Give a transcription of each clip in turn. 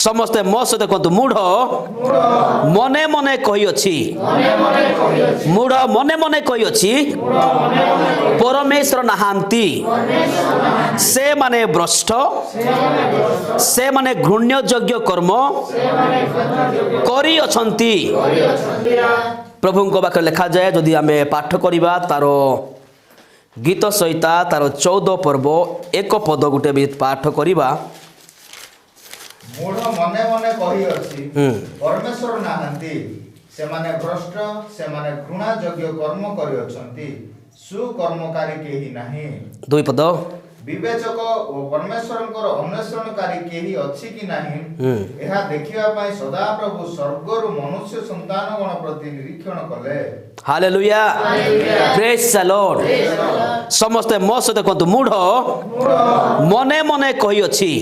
समस्ते मो सहित कहतु मूढ़ मने मने कही अछि मूढ़ मने मने कही अछि परमेश्वर नहांती से माने भ्रष्ट से माने घृण्य यज्ञ कर्म करी अछंती। प्रभु को पाखे लिखा जाए जदि आमे पाठ करिबा तार गीत सहित तार 14 पर्व एक पद गुटे भी पाठ करिबा। मूढ़ मने मने कही अछि परमेश्वर नाहंती से माने भ्रष्ट से माने घृणा यज्ञ कर्म करि अछंती सुकर्मकारी केही नाही। 2 पद विवेचक और परमेश्वरंकर अन्वेषणकारी केही अछि कि नाही एहा देखिबा पई सदा प्रभु स्वर्गरु मनुष्य संतान गण प्रति निरीक्षण कले। Hallelujah praise the Lord. समस्त मो सहित कहतु मूढ़ मने मने कही अछि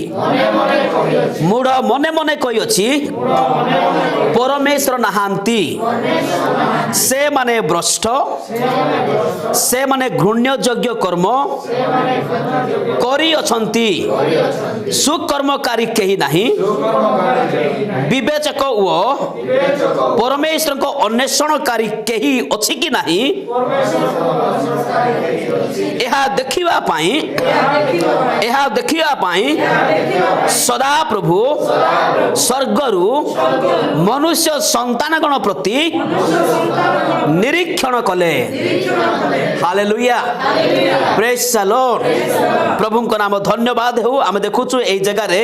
मूढ़ मने मने कही अछि परमेश्वर नहांती से माने भ्रष्ट से माने घृण्य यज्ञ कर्म करी अछंती सुकर्मकारी केही नाही। विवेचक ओ परमेश्वर को अन्वेषणकारी केही अछि कि नाही एहा देखिबा पाई सदा प्रभु स्वर्गरु मनुष्य संतान गण प्रति निरीक्षण कले। Hallelujah praise the lord. प्रभु को नाम धन्यवाद हो। आम देखुचु एई जगह रे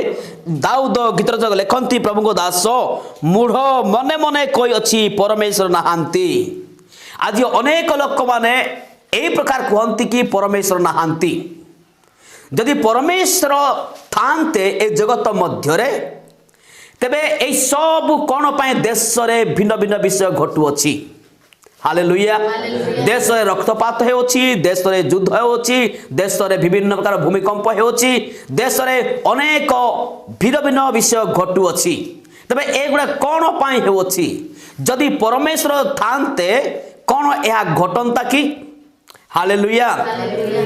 दाऊद गीत जग लेखंती प्रभु को दास मूढ़ मने मने कही अछि परमेश्वर नहांती। आज अनेक लोक माने एई प्रकार कहंती कि परमेश्वर नहांती। यदि परमेश्वर थांते ए जगत मध्य रे तेबे एई सब कोन पय देश रे भिन्न भिन्न विषय घटु अछि। हालेलुया देश रे रक्तपात हे अछि देश रे युद्ध हे अछि देश रे विभिन्न प्रकार भूमिकंप हे अछि देश रे अनेक भिन्न भिन्न विषय घटु अछि। तबे एगुडा कोन पय हे अछि जदि परमेश्वर थांते कोन एहा घटंता कि। Hallelujah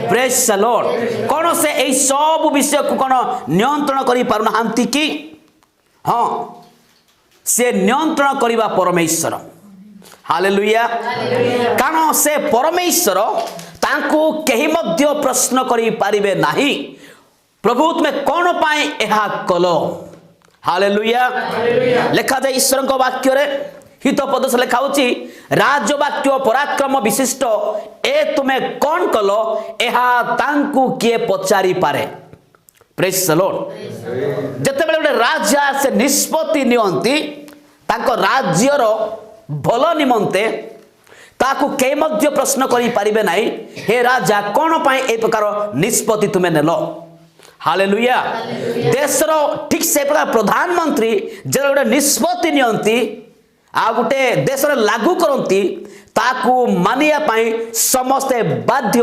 praise the lord. कोन से एई सब विषय को कोन नियंत्रण करि पारुनाहांती कि हां से नियंत्रण करिबा परमेश्वर। हालेलुया कारण से परमेश्वर तांको केही मध्य प्रश्न करि पारिबे नाही प्रभु तुमे कोन पाए एहा कलो। हालेलुया लिखा जाय ईश्वर को वाक्य रे हित पद से लिखा होची राज वाक्य पराक्रम विशिष्ट ए तुमे कोन कलो एहा तांको किए पचारी पारे। Praise the Lord. जते बेले गोटे राजा से निष्पत्ति नियंती तांको राज्यर भल निमंते ताकू के मध्य प्रश्न करि पारिबे नाही हे राजा कोन पाए ए प्रकार निष्पत्ति तुमे नेलो। हालेलुया देशर ठीक से प्रकार प्रधानमंत्री जे गोटे निष्पत्ति नियंती आ गोटे देश रे लागू करंती ताकू मानिया पाई समस्ते बाध्य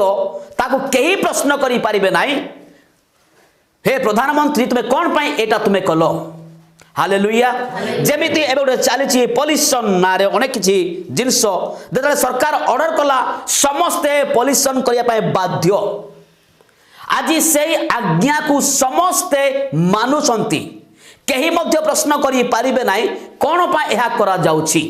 ताकू केही प्रश्न करि पारिबे नाही हे प्रधानमंत्री तुमे कोन पाई एटा तुमे कलो। हालेलुया जेमिति एबे गोटे चलीछि पॉल्यूशन नारे अनेक किछि जिंस जेतले सरकार ऑर्डर कला समस्ते पॉल्यूशन करिया पाई बाध्य आज से आज्ञा को समस्ते मानुछंती केही मध्य प्रश्न करि पारिबे नाही कोन पा एहा करा जाउछि।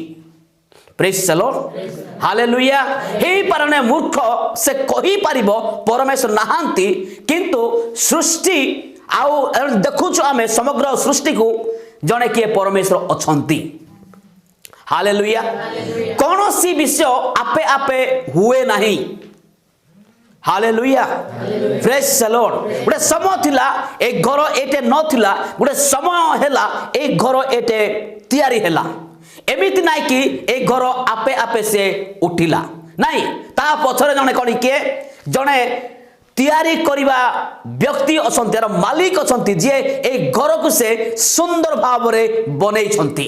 Praise the lord. हालेलुया हे परने मूर्ख से कहि पारिबो परमेश्वर नाहांती किंतु सृष्टि आउ देखुछु आमे समग्र सृष्टि को जने किए परमेश्वर अछंती। हालेलुया कोनोसी विषय आपे आपे हुए नहीं। Hallelujah praise the Lord. गोटे समय थिला ए घर एटे नथिला गोटे समय हेला ए घर एटे तयारी हेला एमिति नाइ कि ए घर आपे आपे से उठिला नाही ता पछरे जने कोनी के जने तयारी करिबा व्यक्ति असंती मालिक असंती जे ए घर को से सुंदर भाव रे बनै छंती।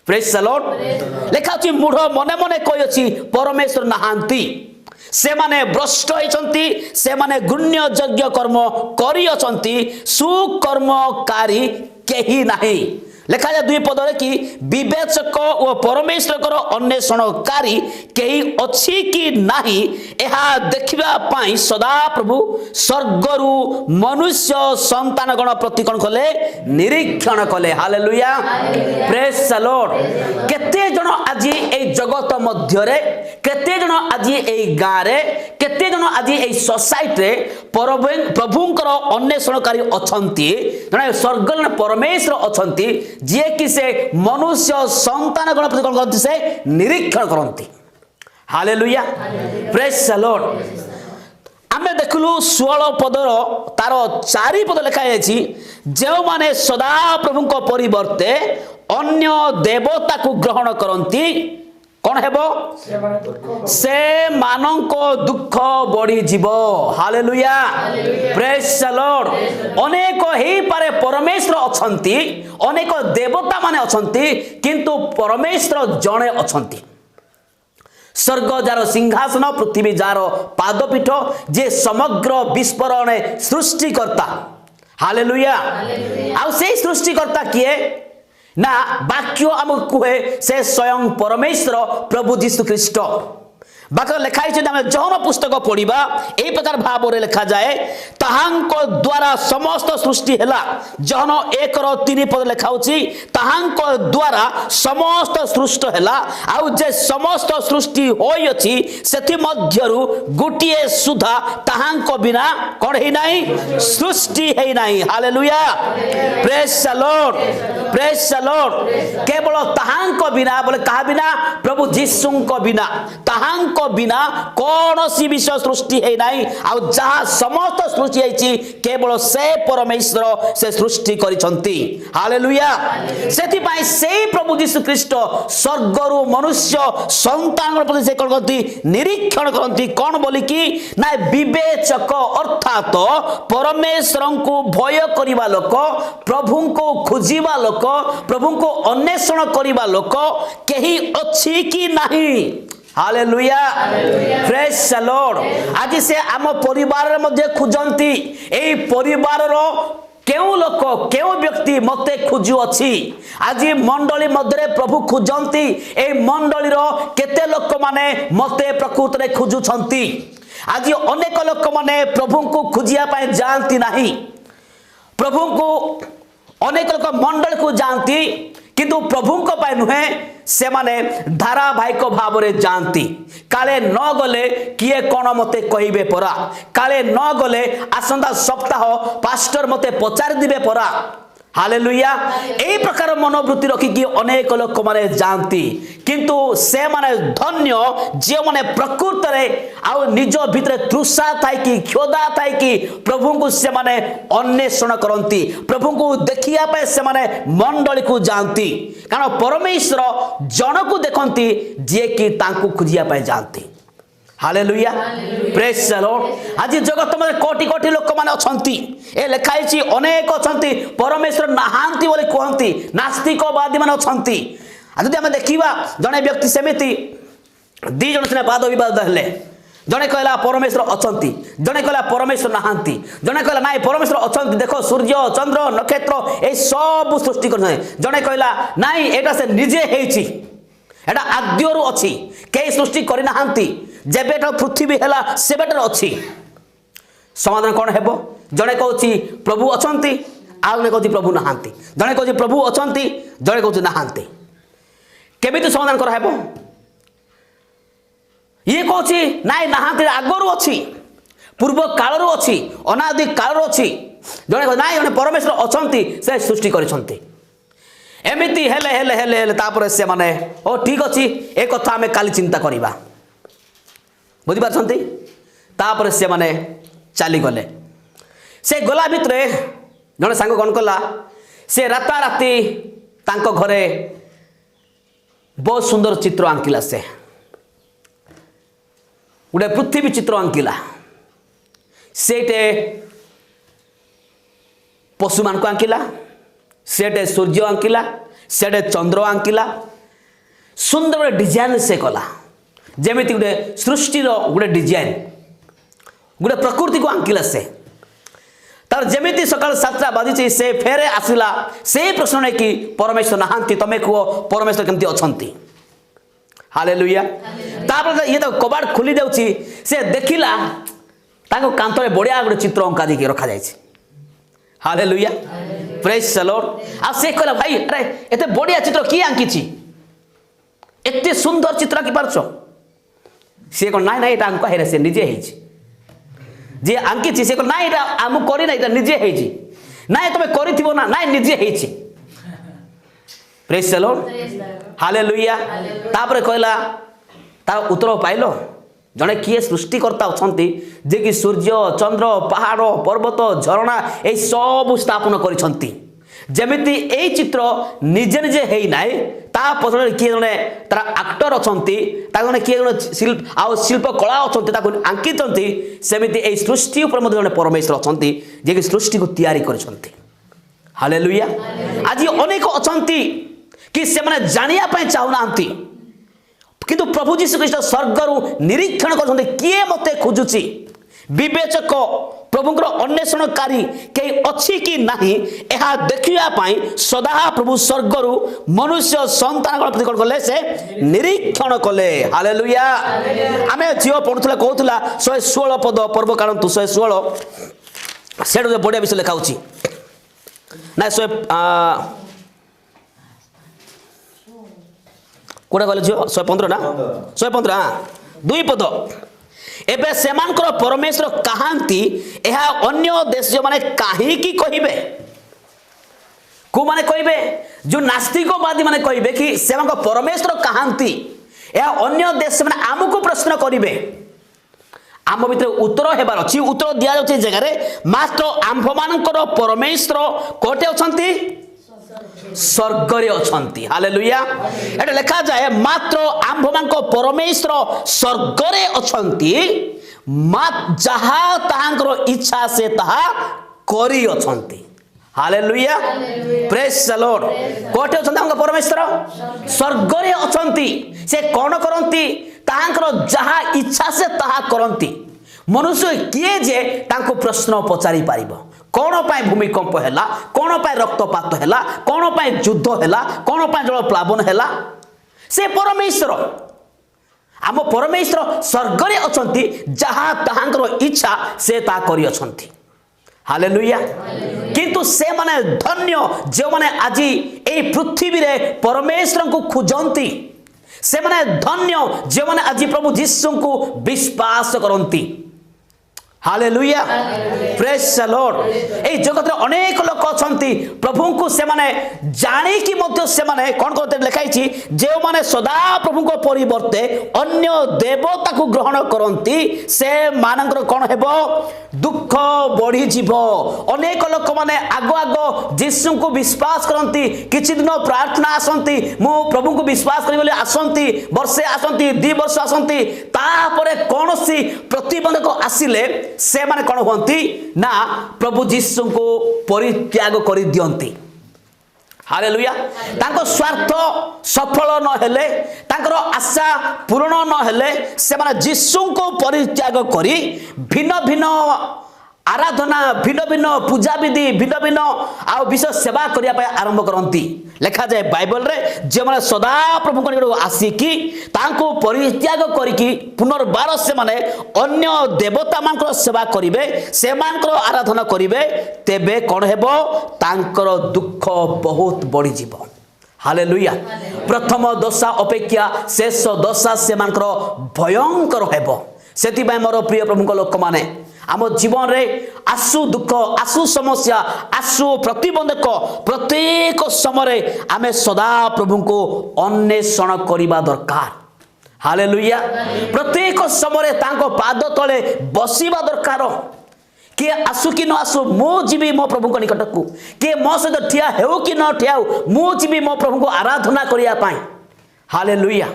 Praise the Lord. लेखा अछि मूढ़ मने मने कहि अछि परमेश्वर नहांती से माने भ्रष्ट होइछंती से माने घृण्य यज्ञ कर्म करि अछंती सुकर्मकारी केही नाही। ଲେଖା ଯାଏ 2 ପଦରେ କି ବିବେଚକ ଓ ପରମେଶ୍ୱରଙ୍କର ଅନ୍ୱେଷଣକାରୀ କେହି ଅଛି କି ନାହିଁ ଏହା ଦେଖିବା ପାଇଁ ସଦାପ୍ରଭୁ ସ୍ୱର୍ଗରୁ ମନୁଷ୍ୟ ସନ୍ତାନ ଗଣ ପ୍ରତି କ'ଣ କଲେ ନିରୀକ୍ଷଣ କଲେ। ହାଲେଲୁୟା ପ୍ରେଜ୍ ଦ ଲର୍ଡ। କେତେ ଜଣ ଆଜି এই জগତ ମଧ୍ୟରେ କେତେ ଜଣ ଆଜି এই ଗାଁରେ କେତେ ଜଣ ଆଜି এই সোসাইটিରେ ପ୍ରଭୁଙ୍କର ଅନ୍ୱେଷଣକାରୀ ଅଛନ୍ତି ଜଣେ ସ୍ୱର୍ଗର ପରମେଶ୍ୱର ଅଛନ୍ତି ଯିଏ କି ସେ ମନୁଷ୍ୟ ସନ୍ତାନ ଗଣ ପ୍ରତି କ'ଣ କରନ୍ତି ସେ ନିରୀକ୍ଷଣ କରନ୍ତି। ହାଲେଲୁୟା ପ୍ରେଜ୍ ଦ ଲର୍ଡ। ଆମେ ଦେଖିଲୁ 16 ପଦର ତାର 4 ପଦ ଲେଖା ଯାଇଛି ଯେଉଁମାନେ ସଦାପ୍ରଭୁଙ୍କ ପରିବର୍ତ୍ତେ ଅନ୍ୟ ଦେବତାକୁ ଗ୍ରହଣ କରନ୍ତି କଣ ହେବ ସେମାନଙ୍କ ଦୁଃଖ ବଢିଯିବ। ହାଲେଲୁୟା ପ୍ରେଜ୍ ଦ ଲର୍ଡ। ଅନେକ ହେଇପାରେ ପରମେଶ୍ୱର ଅଛନ୍ତି ଅନେକ ଦେବତା ମାନେ ଅଛନ୍ତି କିନ୍ତୁ ପରମେଶ୍ୱର ଜଣେ ଅଛନ୍ତି। ସ୍ୱର୍ଗ ଯାର ସିଂହାସନ ପୃଥିବୀ ଯାର ପାଦପୀଠ ଯେ ସମଗ୍ର ବିଶ୍ୱର ସୃଷ୍ଟିକର୍ତ୍ତା। ହାଲେଲୁୟା। ଆଉ ସେଇ ସୃଷ୍ଟିକର୍ତ୍ତା କିଏ ନା ବାକ୍ୟ ଆମକୁ କୁହେ ସେ ସ୍ୱୟଂ ପରମେଶ୍ୱର ପ୍ରଭୁ ଯୀଶୁ ଖ୍ରୀଷ୍ଟ। ବାକ୍ୟ ଲେଖା ହେଇଛି ଆମେ ଯୌନ ପୁସ୍ତକ ପଢିବା এই ପ୍ରକାର ଭାବରେ ଲେଖା ଯାଏ ତାହାଙ୍କ ଦ୍ୱାରା ସମସ୍ତ ସୃଷ୍ଟି ହେଲା। ଯୌନ 1:3 ପଦ ଲେଖା ହେଉଛି ତାହାଙ୍କ ଦ୍ୱାରା ସମସ୍ତ ସୃଷ୍ଟ ହେଲା ଆଉ ଯେ ସମସ୍ତ ସୃଷ୍ଟି ହୋଇଅଛି ସେଥି ମଧ୍ୟରୁ ଗୋଟିଏ ସୁଦ୍ଧା ତାହାଙ୍କ ବିନା କ'ଣ ହେଇନାହିଁ ସୃଷ୍ଟି ହେଇନାହିଁ। ହାଲେଲୁୟା ପ୍ରେଜ୍ ଦ ଲର୍ଡ ପ୍ରେଜ୍ ଦ ଲର୍ଡ। କେବଳ ତାହାଙ୍କ ବିନା ବୋଲେ କାହା ବିନା ପ୍ରଭୁ ଯୀଶୁଙ୍କ ବିନା ତାହାଙ୍କ ବିନା କୌଣସି ବିଷୟ ସୃଷ୍ଟି ହେଇନାହିଁ ଆଉ ଯାହା ସମସ୍ତ ସୃଷ୍ଟି ହେଇଛି କେବଳ ସେ ପରମେଶ୍ୱର ସେ ସୃଷ୍ଟି କରିଛନ୍ତି। ହାଲେଲୁୟା। ସେଥିପାଇଁ ସେଇ ପ୍ରଭୁ ଯୀଶୁ ଖ୍ରୀଷ୍ଟ ସ୍ୱର୍ଗରୁ ମନୁଷ୍ୟ ସନ୍ତାନଙ୍କ ପ୍ରତି ସେ କ'ଣ କରନ୍ତି ନିରୀକ୍ଷଣ କରନ୍ତି କ'ଣ ବୋଲିକି ନା ବିବେଚକ ଅର୍ଥାତ ପରମେଶ୍ୱରଙ୍କୁ ଭୟ କରିବା ଲୋକ ପ୍ରଭୁଙ୍କୁ ଖୋଜିବା ଲୋକ ପ୍ରଭୁଙ୍କୁ ଅନ୍ୱେଷଣ କରିବା ଲୋକ କେହି ଅଛି କି ନାହିଁ। ହାଲେଲୁୟା ପ୍ରେଜ୍ ଦ ଲର୍ଡ। ଆଜି ସେ ଆମ ପରିବାରରେ ମଧ୍ୟ ଖୋଜନ୍ତି ଏଇ ପରିବାରର କେଉଁ ଲୋକ କେଉଁ ବ୍ୟକ୍ତି ମୋତେ ଖୋଜୁଅଛି। ଆଜି ମଣ୍ଡଳୀ ମଧ୍ୟରେ ପ୍ରଭୁ ଖୋଜନ୍ତି ଏଇ ମଣ୍ଡଳୀର କେତେ ଲୋକମାନେ ମୋତେ ପ୍ରକୃତରେ ଖୋଜୁଛନ୍ତି। ଆଜି ଅନେକ ଲୋକମାନେ ପ୍ରଭୁଙ୍କୁ ଖୋଜିବା ପାଇଁ ଯାଆନ୍ତି ନାହିଁ। ପ୍ରଭୁଙ୍କୁ ଅନେକ ଲୋକ ମଣ୍ଡଳୀକୁ ଯାଆନ୍ତି କିନ୍ତୁ ପ୍ରଭୁଙ୍କ ପାଇଁ ନୁହେଁ ସେମାନେ ଧାରାବାହିକ ଭାବରେ ଯାଆନ୍ତି। କାଳେ ନ ଗଲେ କିଏ କ'ଣ ମୋତେ କହିବେ ପରା କାଳେ ନ ଗଲେ ଆସନ୍ତା ସପ୍ତାହ ପାଷ୍ଟର ମୋତେ ପଚାରିଦେବେ ପରା। ହାଲେଲୁୟା। এই ପ୍ରକାର ମନୋବୃତ୍ତି ରଖିକି ଅନେକ ଲୋକମାନେ ଯାଆନ୍ତି କିନ୍ତୁ ସେମାନେ ଧନ୍ୟ ଯେଉଁମାନେ ପ୍ରକୃତରେ ଆଉ ନିଜ ଭିତରେ ତୃଷା ଥାଇକି କ୍ଷୋଧା ଥାଇକି ପ୍ରଭୁଙ୍କୁ ସେମାନେ ଅନ୍ୱେଷଣ କରନ୍ତି ପ୍ରଭୁଙ୍କୁ ଦେଖିବା ପାଇଁ ସେମାନେ ମଣ୍ଡଳୀକୁ ଯାଆନ୍ତି। କାରଣ ପରମେଶ୍ୱର ଜଣକୁ ଦେଖନ୍ତି ଯିଏକି ତାଙ୍କୁ ଖୋଜିବା ପାଇଁ ଯାଆନ୍ତି। ହାଲେଲୁୟା ପ୍ରେଜ୍ ଦ ଲର୍ଡ। ଆଜି ଜଗତ ମଧ୍ୟରେ କୋଟି କୋଟି ଲୋକମାନେ ଅଛନ୍ତି ଏ ଲେଖା ହେଇଛି ଅନେକ ଅଛନ୍ତି ପରମେଶ୍ୱର ନାହାନ୍ତି ବୋଲି କୁହନ୍ତି ନାସ୍ତିକବାଦୀ ମାନେ ଅଛନ୍ତି। ଆଉ ଯଦି ଆମେ ଦେଖିବା ଜଣେ ବ୍ୟକ୍ତି ସେମିତି 2 ଜଣ ସିନା ବାଦ ବିବାଦ ହେଲେ ଜଣେ କହିଲା ପରମେଶ୍ୱର ଅଛନ୍ତି ଜଣେ କହିଲା ପରମେଶ୍ୱର ନାହାନ୍ତି ଜଣେ କହିଲା ନାଇଁ ପରମେଶ୍ୱର ଅଛନ୍ତି ଦେଖ ସୂର୍ଯ୍ୟ ଚନ୍ଦ୍ର ନକ୍ଷତ୍ର এই ସବୁ ସୃଷ୍ଟି କରିଛନ୍ତି ଜଣେ କହିଲା ନାଇଁ ଏଟା ସେ ନିଜେ ହେଇଛି ଏଟା ଆଦ୍ୟରୁ ଅଛି କେହି ସୃଷ୍ଟି କରିନାହାନ୍ତି ଯେବେଠୁ ପୃଥିବୀ ହେଲା ସେବେଠାରୁ ଅଛି। ସମାଧାନ କ'ଣ ହେବ ଜଣେ କହୁଛି ପ୍ରଭୁ ଅଛନ୍ତି ଆଉ ଜଣେ କହୁଛି ପ୍ରଭୁ ନାହାନ୍ତି ଜଣେ କହୁଛି ପ୍ରଭୁ ଅଛନ୍ତି ଜଣେ କହୁଛି ନାହାନ୍ତି। କେମିତି ସମାଧାନ କରାହେବ? ଇଏ କହୁଛି ନାଇଁ ନାହାନ୍ତି ଆଗରୁ ଅଛି ପୂର୍ବ କାଳରୁ ଅଛି ଅନାଦି କାଳରୁ ଅଛି ଜଣେ କହୁଛି ନାଇଁ ଜଣେ ପରମେଶ୍ୱର ଅଛନ୍ତି ସେ ସୃଷ୍ଟି କରିଛନ୍ତି। ଏମିତି ହେଲେ ହେଲେ ହେଲେ ହେଲେ ତାପରେ ସେମାନେ ଓ ଠିକ୍ ଅଛି ଏ କଥା ଆମେ କାଲି ଚିନ୍ତା କରିବା ବୁଝିପାରୁଛନ୍ତି। ତାପରେ ସେମାନେ ଚାଲିଗଲେ। ସେ ଗଲା ଭିତରେ ଜଣେ ସାଙ୍ଗ କ'ଣ କଲା ସେ ରାତାରାତି ତାଙ୍କ ଘରେ ବହୁତ ସୁନ୍ଦର ଚିତ୍ର ଆଙ୍କିଲା ସେ ଗୋଟେ ପୃଥିବୀ ଚିତ୍ର ଆଙ୍କିଲା ସେଟେ ପଶୁମାନଙ୍କୁ ଆଙ୍କିଲା ସେଟେ ସୂର୍ଯ୍ୟ ଆଙ୍କିଲା ସେଟେ ଚନ୍ଦ୍ର ଆଙ୍କିଲା ସୁନ୍ଦର ଗୋଟେ ଡିଜାଇନ ସେ କଲା ଯେମିତି ଗୋଟେ ସୃଷ୍ଟିର ଗୋଟେ ଡିଜାଇନ ଗୋଟେ ପ୍ରକୃତିକୁ ଆଙ୍କିଲା ସେ। तार जेमिति सकाल 7टा बाजी से फेरे आसिला से प्रश्न नहीं कि परमेश्वर नहांती तमे कह परमेश्वर केमती अछंती हालेलुया तापर ये तो कबाड़ खोली देउची से देखिला ताको कांतरे बढ़िया गोटे चित्र अंका दी रखा जाय छै हालेलुया प्रेज द लॉर्ड आ से कहला भाई अरे एते बढ़िया चित्र की आंकी छी एते सुंदर चित्र की पारछो से को नाइ नाइ एटा अंका हेरे से निजे हेछि जे आंकी छी से को नाइ एटा आमु करी ना एटा निजे हेछि नाइ तमे करिथिबो ना नाइ निजे हेछि प्रेज द लॉर्ड हालेलुया तापर कहला ता उत्तर पाइलो जड़े किए सृष्टिकर्ता अछंती जे कि सूर्य चंद्र पहाड़ पर्वत झरणा ए सब स्थापन करिसंती जेमिति ए चित्र निजे निजे हेई नाय ता पछरे किए जने तार एक्टर अछंती ता जने किए जने शिल्प कला अछंती ताको आंकितंती सेमिति ए सृष्टि ऊपर मध्ये जने परमेश्वर अछंती जे कि सृष्टि को तैयारी करिसंती हालेलुया आज अनेक अछंती कि से माने जानिया पय चाहुनांती किंतु प्रभु जीशु ख्रीष्ट स्वर्गरु निरीक्षण करछन्ते किए मते खोजुची विवेचक प्रभुଙ୍କର अन्वेषणकारी के अछि कि नाही एहा देखिया पाई सदा प्रभु स्वर्गरु मनुष्य संतान प्रति कोन करले से निरीक्षण कले हालेलुया आमे जियो पढुतला कहउतला 116 पद पर्व कांतु 116 सेडो बढिया विषय लेखाउची ना 100 कोडा कहले जियो 115 ना 115 हां दुई पद एबे सेमानकर परमेश्वर कहांती एहा अन्य देश जो माने काहे की कहिबे को माने कहिबे जो नास्तिकवादी माने कहिबे कि सेमानकर परमेश्वर कहांती एहा अन्य देश माने आमको प्रश्न करिवे आम भीतर उत्तर हेबार अछि उत्तर दिया जाउछि जगह रे मात्र आम्भमानकर परमेश्वर कोटे अछंती स्वर्ग रे अछंती हालेलुया एटा लिखा जाए मात्र आम्भमानक परमेश्वर स्वर्ग रे अछंती जहा तांकर इच्छा से तहा करी अछंती हालेलुया प्रेज द लॉर्ड कोठे अछंती हमका परमेश्वर स्वर्ग रे अछंती से कोन करंती तांकर जहा इच्छा से तहा करंती मनुष्य किए जे तांको प्रश्न पचारि पारिबो कोन पाए भूमिकंप हैला कोन पाए रक्तपात हैला कोन पाए युद्ध हैला कोन पाए जल प्लावन हैला से परमेश्वर आम परमेश्वर स्वर्ग रे अछंती जहा ताहांकर इच्छा से ता करी अछंती हालेलुया किंतु से माने धन्य जे माने आजी ए पृथ्वी रे परमेश्वर को खोजंती से माने धन्य जे माने आजी प्रभु यीशु को विश्वास करंती हालेलुया प्रेज द लॉर्ड ए जगत रे अनेक लोक अछंती प्रभु को से माने जानि कि मध्य से माने कोन करते लिखाई छी जे माने सदा प्रभु को परिवर्ते अन्य देवता को ग्रहण करंती से मानकर कोन हेबो दुख बढ़ी जीवो अनेक लोक माने आगो आगो यीशु को विश्वास करंती किछि दिन प्रार्थना आसंती मो प्रभु को विश्वास करी बोले आसंती वर्षे आसंती 2 वर्ष आसंती तापरे कोनोसी प्रतिबंधक आसिले से माने कोन होंती ना प्रभु यीशु को परित्याग करि दियंती हालेलुया तांको स्वार्थ सफल न हेले तांकर आशा पूर्ण न हेले से माने यीशु को परित्याग करी भिन्न भिन्न आराधना भिन्न भिन्न पूजा विधि भिन्न भिन्न आ विशेष सेवा करिया पाए आरंभ करंती लिखा जाए बाइबल रे जे माने सदा प्रभु को आसी कि तांको परित्याग करिकि पुनर्बार से माने अन्य देवता मानकर सेवा करिवे से मानकर आराधना करिवे तेबे कोन हेबो तांकर दुख बहुत बढ़ी जीवो हालेलुया प्रथम दशा अपेक्षा शेष दशा से मानकर भयंकर हेबो सेति बाय मोर प्रिय प्रभु को लोक माने आम जीवन रे आसु दुख आसु समस्या आसु प्रतिबंधक प्रत्येक समय आमे सदा प्रभु को अन्वेषण करबा दरकार हालेलुया प्रत्येक समय तांको पाद तले बसिबा दरकार के आसु कि न आसु मो जीवी मो प्रभु को निकट को के मो सहित ठिया हेउ कि न ठियाउ मो जीवी मो प्रभु को आराधना करिया पाई हालेलुया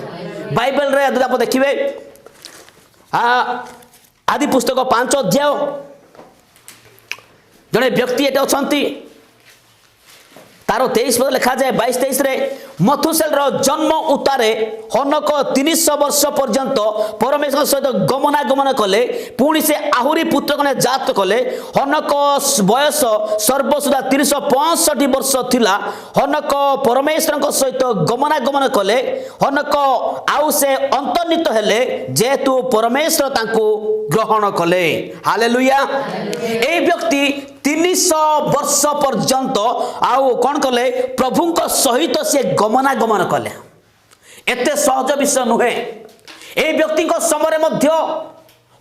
बाइबल रे यदि आप देखिबे आदि पुस्तक 5 अध्याय जड़े व्यक्ति एटे अछंती तार 23 पद लिखा जाए 22-23 रे मथुसेल जन्म उतारे हनक 300 वर्ष पर्यंत परमेश्वर सहित गमनागमन कले पुणी से आहुरी पुत्र कने जात कले हनक बयस सर्वसुदा 365 वर्ष थिला हनक परमेश्वर सहित गमनागमन कले हनक आउ से अंतर्नित हेले जेतु परमेश्वर तांको ग्रहण कले हालेलुया ए व्यक्ति 300 वर्ष पर्यंत आउ कौन कले प्रभु सहित से गमनागमन कले एते सहज विषय नुहे ए व्यक्ति समय मध्य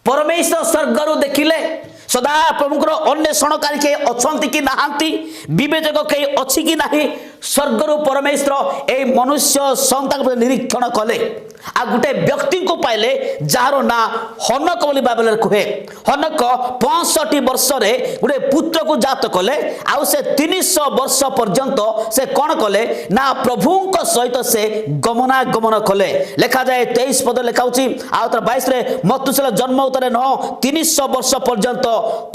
परमेश्वर स्वर्गर देखिले सदा प्रभुଙ୍କର अन्वेषणकारी के अछंती कि नाहांती विवेचक के अछि कि नाही स्वर्गर परमेश्वर ए मनुष्य संतान निरीक्षण कले आ गुटे व्यक्ति को पाइले जार ना हनक बोली बाइबल कहे हनक 65 वर्ष रे गुटे पुत्र को जात कले आ से 300 वर्ष पर्यंत से कौन कले ना प्रभुଙ୍କ सहित से गमनागमन कले लिखा जाए 23 पद लिखाउची आ 22 रे मथुसेल जन्म उतरे न 300 वर्ष पर्यंत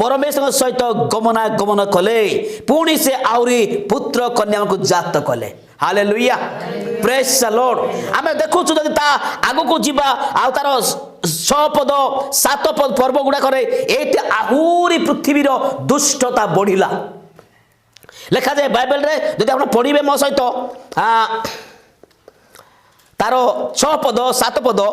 परमेश्वर सहित गमनागमन कले पुणी से आउरी पुत्र कन्या को जात कले हालेलुया प्रेज द लॉर्ड आमे देखु जदि ता आगो को जीवा आ तार 6 पद 7 पद पर्व गुडा करे एते आहुरी पृथ्वी रो दुष्टता बढ़िला लिखा जाए बाइबल रे जदि आपण पढिबे मो सहित तार 6 पद 7 पद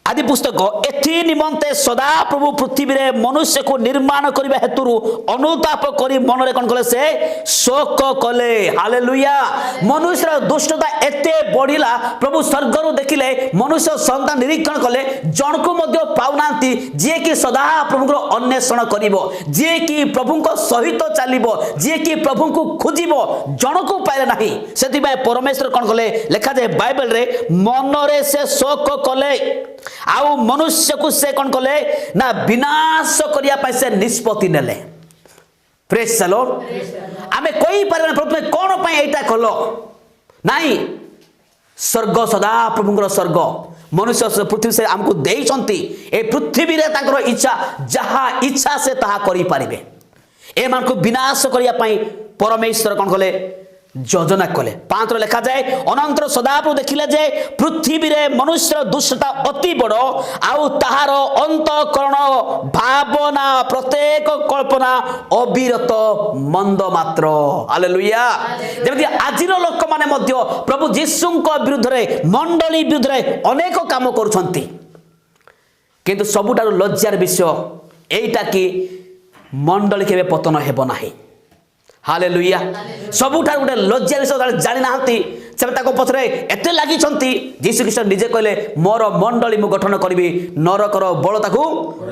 आदि पुस्तक एथि निमंते सदा प्रभु पृथ्वी रे मनुष्य को निर्माण करबा हेतुरु अनुताप करी मन रे कोन कले से शोक कले हालेलुया मनुष्य दुष्टता एते बढ़िला प्रभु स्वर्गरु देखिले मनुष्य संतान निरीक्षण कले जन को मध्य पाउनांती जे कि सदा प्रभु को अन्वेषण करिवो जे कि प्रभु को सहित चलिवो जे कि प्रभु को खोजिवो जन को पाइले नाही सेति बाय परमेश्वर कोन कले लिखा जाय बाइबल रे मन रे से शोक कले आउ मनुष्य को से कौन कले ना विनाश करिया पाई से निष्पत्ति नेले प्रेज द लॉर्ड आमे कोई पारे प्रथमे कोन पाई एटा कलो नाही स्वर्ग सदा प्रभुଙ୍କର स्वर्ग मनुष्य पृथ्वी से हमको देइछंती ए पृथ्वी रे ताकर इच्छा जहा इच्छा से ताहा करि पारिबे ए मान को विनाश करिया पाई परमेश्वर कोन कले योजना कले 5 लिखा जाए अनंतर सदाप्रभु देखिले जे पृथ्वी रे मनुष्य दुष्टता अति बड़ आउ ताहार अंतःकरण भावना प्रत्येक कल्पना अविरत मंद मात्र हालेलुया जेमति आजिर लोक माने मध्य प्रभु यीशुଙ୍କ विरुद्ध रे मंडली विरुद्ध रे अनेक काम करूछंती किंतु सबुटार लज्जार विषय एटा कि मंडली केबे पतन हेबो नाही हालेलुया सबुठार गोटे लज्जा विषय जानी नाहंती से ताको पछरे एते लागि छंती यीशु ख्रीष्ट निजे कहले मोर मंडली मु गठन करबी नरकर बळ ताकू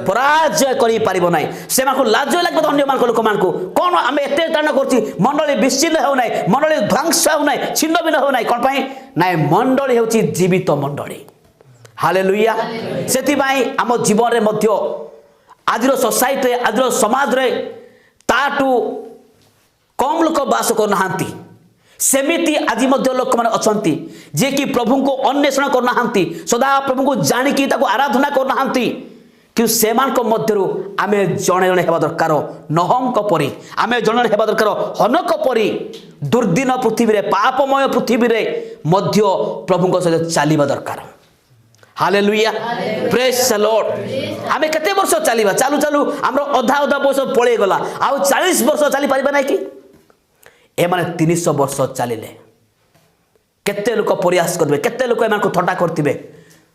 पराजय करि पारिबो नाही से माको लाज लागबो अन्य मान लोक मान को कोन आमे एते तान करछि मंडली विच्छिन्न हो नाही मंडली ध्वंस हो नाही छिन्न बिन हो नाही कोन पई नाही मंडली हेउछि जीवित मंडली हालेलुया सेति पई हम जीवन रे मध्य आजिरो सोसाइटी रे आजिरो समाज रे ताटू कम लोक बास करना सेमिति आज लोक मैंने अच्छा जे कि प्रभु को अन्वेषण करना सदा प्रभु को जानिकी आराधना करना कि से मध्य आम जड़े जड़े हेबा दरकार नहंक परी आम जड़े हेबा दरकार हनक परी दुर्दिन पृथ्वी रे पापमय पृथ्वी रे मध्य प्रभु सहित चलवा दरकार हालेलुया प्रेज द लॉर्ड आमे केते वर्ष चलवा चालू चालू हमरो अधा अधा वर्ष पळे गला आ 40 वर्ष चली परिबा नै कि ए माने 300 वर्ष चलिले केते लोक प्रयास करबे केते लोक एमान को थटा करथिबे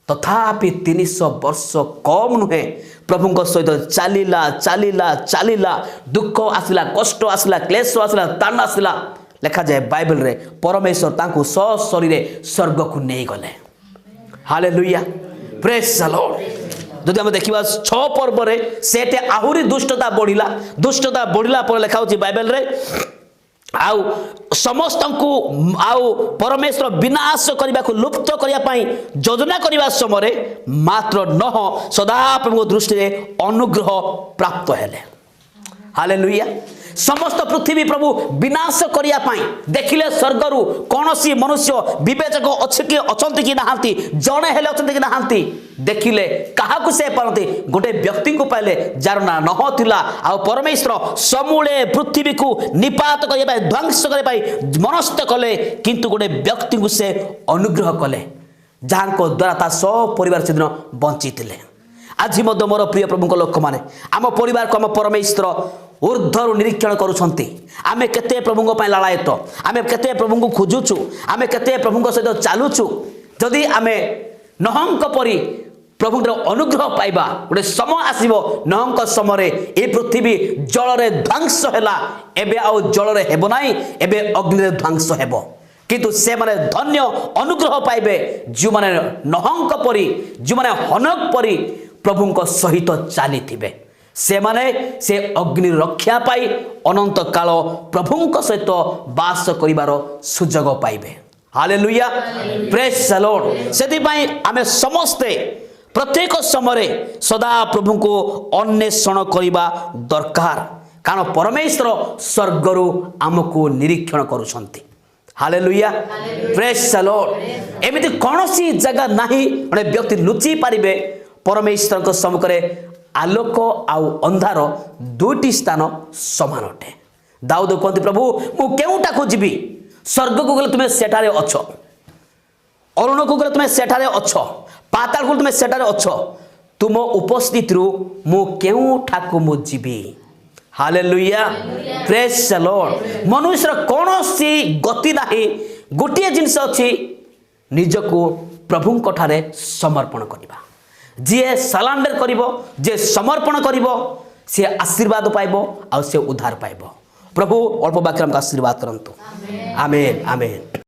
तथापि 300 वर्ष कम नुहे प्रभुଙ୍କ सहित चलिला चलिला चलिला दुख आसिला कष्ट आसिला क्लेश आसिला तान आसिला लिखा जाए बाइबल रे परमेश्वर तांको सशरीरे स्वर्ग को नै गले हालेलुया प्रेज द लॉर्ड जदि हम देखिबा 6 पर्व रे सेटे आहुरी दुष्टता बढ़िला पर लिखा होची बाइबल रे आउ समस्त को आउ परमेश्वर विनाश करने को लुप्त करने योजना करने समय मात्र नह सदा प्रभु दृष्टि अनुग्रह प्राप्त हेले हालेलुया समस्त पृथ्वी प्रभु विनाश करिया पाई देखिले स्वर्गरु कौनसी मनुष्य विवेचक अच्छे कि अछंती कि नाहांती जणे हेले अछंती कि नाहांती देखिले काहाकु से पारती गोटे व्यक्ति को पाइले जार ना नहथिला आ परमेश्वर समूले पृथ्वी को निपात करिया पाई ध्वंस करिया पाई मनस्थ कले किंतु गोटे व्यक्ति को से अनुग्रह कले जहां द्वारा ता सब परिवार से दिन बंची थिले आज मोर प्रिय प्रभु लोक मैंने आम परिवार को आम परमेश्वर ऊर्ध्वर निरीक्षण करुछंती आमे केते प्रभु लालायत आमे केते प्रभु को खोजुचु आमे केते प्रभु सहित चालुचु जदि आमे नहंक परी प्रभु अनुग्रह पाइबा गोटे समय आसीबो नहंक समय ए पृथ्वी जल रे ध्वंस हैला एबे आउ जल रे हेबो नाही एबे अग्नि रे ध्वंस हेबो किंतु से माने धन्य अनुग्रह पाइबे जो माने नहंक परी जो माने हनक परी प्रभु को सहित चली थिबे से माने से अग्नि रक्षा पाई अनंत काल प्रभु को सहित वास करिवार सुजोग पाइबे हालेलुया प्रेज द लॉर्ड सेति पई आमे समस्ते प्रत्येक समय सदा प्रभु को अन्वेषण करिबा दरकार कारण परमेश्वर स्वर्गरु आमको निरीक्षण करूछंती हालेलुया प्रेज द लॉर्ड एमिति कोनोसी जगह नाही ओने व्यक्ति लुचि पारिबे परमेश्वर को सम्मुखरे आलोक आउ अंधार दुईटी स्थान समान अटे दाऊद कहते प्रभु मु केउटा को जीवी स्वर्ग को गले तुमे सेठारे अछ अरुण को गले तुमे सेठारे अछ पाताल को तुमे सेठारे अछ तुम उपस्थित रु मु केउटा को मु जीवी हालेलुया प्रेज द लॉर्ड मनुष्य कोनोसी गति नाही गोटिए जिंस अछि निजको प्रभु कठारे समर्पण करिबा जी सरेंडर करिवो जे समर्पण करिवो से आशीर्वाद पाइबो आ से उद्धार पाइबो प्रभु अल्प वाक्य आशीर्वाद करंतु आमेन आमेन।